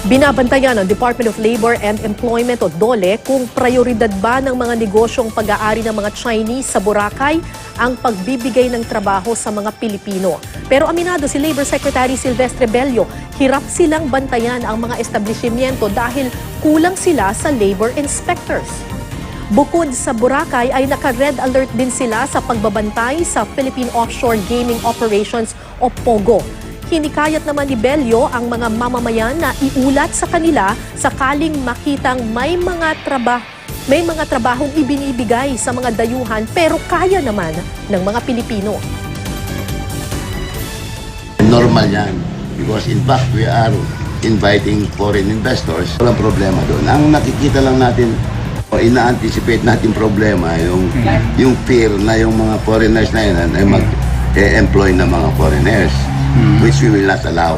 Binabantayan ng Department of Labor and Employment o DOLE kung prioridad ba ng mga negosyong pag-aari ng mga Chinese sa Boracay ang pagbibigay ng trabaho sa mga Pilipino. Pero aminado si Labor Secretary Silvestre Bello, hirap silang bantayan ang mga establishmento dahil kulang sila sa labor inspectors. Bukod sa Boracay ay naka-red alert din sila sa pagbabantay sa Philippine Offshore Gaming Operations o POGO. Hinikayat naman ni Bello ang mga mamamayan na iulat sa kanila sakaling makitang may mga trabahong ibinibigay sa mga dayuhan pero kaya naman ng mga Pilipino. Normal yan because in fact we are inviting foreign investors. Walang problema doon. Ang nakikita lang natin o ina-anticipate natin problema yung fear na yung mga foreigners na yun ay mag-employ ng mga foreigners. Which we will not allow.